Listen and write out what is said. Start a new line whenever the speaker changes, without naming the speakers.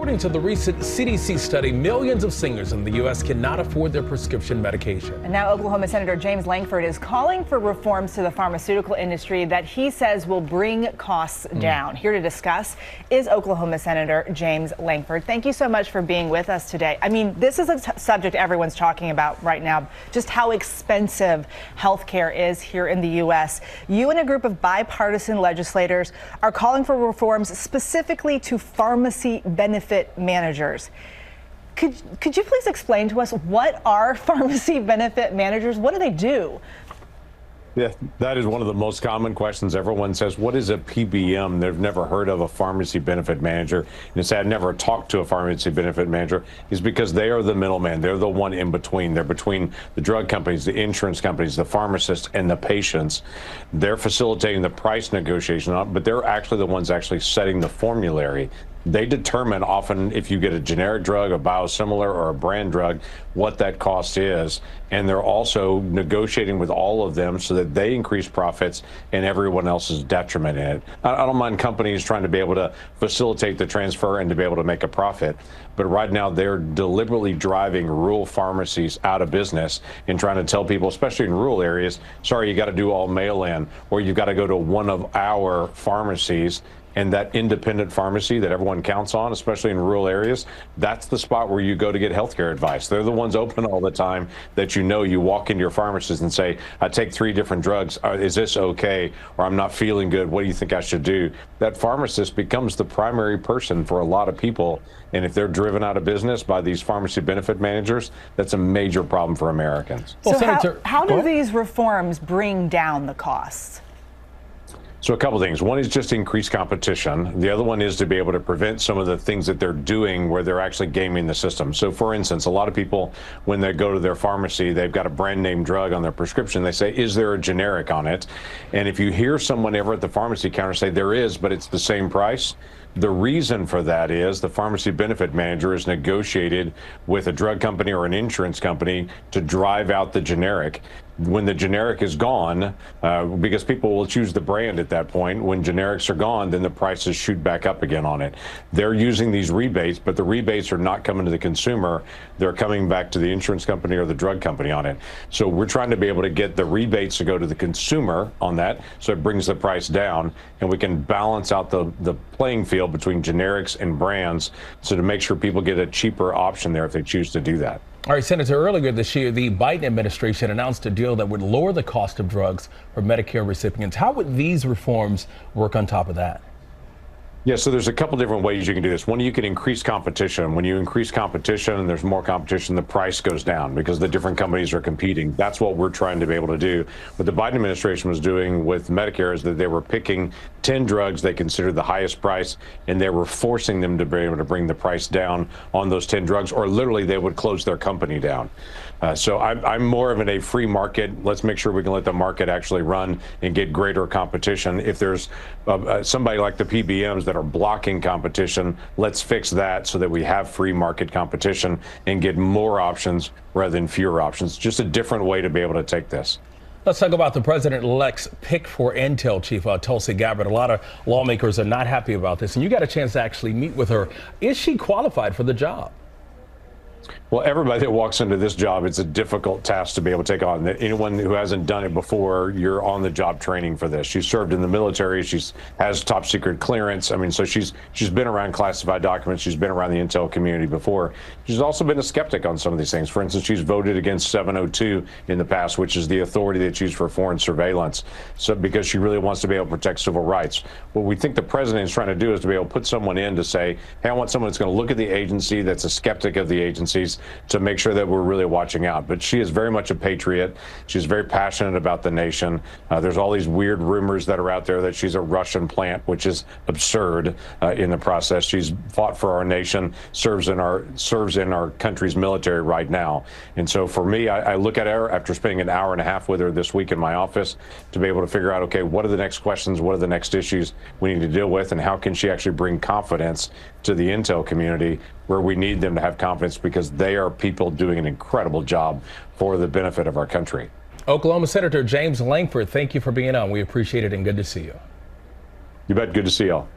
According to the recent CDC study, millions of singers in the U.S. cannot afford their prescription medication.
And now Oklahoma Senator James Lankford is calling for reforms to the pharmaceutical industry that he says will bring costs down. Here to discuss is Oklahoma Senator James Lankford. Thank you so much for being with us today. I mean, this is a subject everyone's talking about right now, just how expensive healthcare is here in the U.S. You and a group of bipartisan legislators are calling for reforms specifically to pharmacy benefit managers. Could you please explain to us, what are pharmacy benefit managers? What do they do?
Yeah, that is one of the most common questions. Everyone says, what is a PBM? They've never heard of a pharmacy benefit manager. And to say I've never talked to a pharmacy benefit manager is because they are the middleman. They're the one in between. They're between the drug companies, the insurance companies, the pharmacists, and the patients. They're facilitating the price negotiation, but they're actually the ones actually setting the formulary. They determine often if you get a generic drug, a biosimilar, or a brand drug, what that cost is. And they're also negotiating with all of them so that they increase profits and everyone else's detriment in it. I don't mind companies trying to be able to facilitate the transfer and to be able to make a profit. But right now, they're deliberately driving rural pharmacies out of business and trying to tell people, especially in rural areas, sorry, you got to do all mail-in, or you've got to go to one of our pharmacies. And that independent pharmacy that everyone counts on, especially in rural areas, that's the spot where you go to get healthcare advice. They're the ones open all the time that you walk into your pharmacist and say, I take 3 different drugs. Is this okay? Or I'm not feeling good. What do you think I should do? That pharmacist becomes the primary person for a lot of people. And if they're driven out of business by these pharmacy benefit managers, that's a major problem for Americans.
So Senator, how do these reforms bring down the costs?
So a couple things. One is just increased competition. The other one is to be able to prevent some of the things that they're doing where they're actually gaming the system. So for instance, a lot of people, when they go to their pharmacy, they've got a brand name drug on their prescription. They say, is there a generic on it? And if you hear someone ever at the pharmacy counter say there is, but it's the same price, the reason for that is the pharmacy benefit manager is negotiated with a drug company or an insurance company to drive out the generic. When the generic is gone, because people will choose the brand at that point, when generics are gone, then the prices shoot back up again on it. They're using these rebates, but the rebates are not coming to the consumer. They're coming back to the insurance company or the drug company on it. So we're trying to be able to get the rebates to go to the consumer on that, so it brings the price down, and we can balance out the playing field between generics and brands, so to make sure people get a cheaper option there if they choose to do that.
All right, Senator, earlier this year, the Biden administration announced a deal that would lower the cost of drugs for Medicare recipients. How would these reforms work on top of that?
Yeah, so there's a couple different ways you can do this. One, you can increase competition. When you increase competition and there's more competition, the price goes down because the different companies are competing. That's what we're trying to be able to do. What the Biden administration was doing with Medicare is that they were picking 10 drugs they considered the highest price, and they were forcing them to be able to bring the price down on those 10 drugs, or literally they would close their company down. So I'm more of a free market. Let's make sure we can let the market actually run and get greater competition. If there's somebody like the PBMs that are blocking competition, let's fix that so that we have free market competition and get more options rather than fewer options. Just a different way to be able to take this.
Let's talk about the president-elect's pick for Intel chief, Tulsi Gabbard. A lot of lawmakers are not happy about this, and you got a chance to actually meet with her. Is she qualified for the job?
Well, everybody that walks into this job, it's a difficult task to be able to take on. Anyone who hasn't done it before, you're on the job training for this. She served in the military. She has top secret clearance. I mean, so she's been around classified documents. She's been around the intel community before. She's also been a skeptic on some of these things. For instance, she's voted against 702 in the past, which is the authority that's used for foreign surveillance. So because she really wants to be able to protect civil rights. What we think the president is trying to do is to be able to put someone in to say, hey, I want someone that's going to look at the agency, that's a skeptic of the agencies, to make sure that we're really watching out. But she is very much a patriot. She's very passionate about the nation. There's all these weird rumors that are out there that she's a Russian plant, which is absurd in the process. She's fought for our nation, serves in our country's military right now. And so for me, I look at her after spending an hour and a half with her this week in my office to be able to figure out, okay, what are the next questions? What are the next issues we need to deal with? And how can she actually bring confidence to the intel community, where we need them to have confidence, because they are people doing an incredible job for the benefit of our country.
Oklahoma Senator James Lankford, thank you for being on. We appreciate it and good to see you.
You bet. Good to see y'all.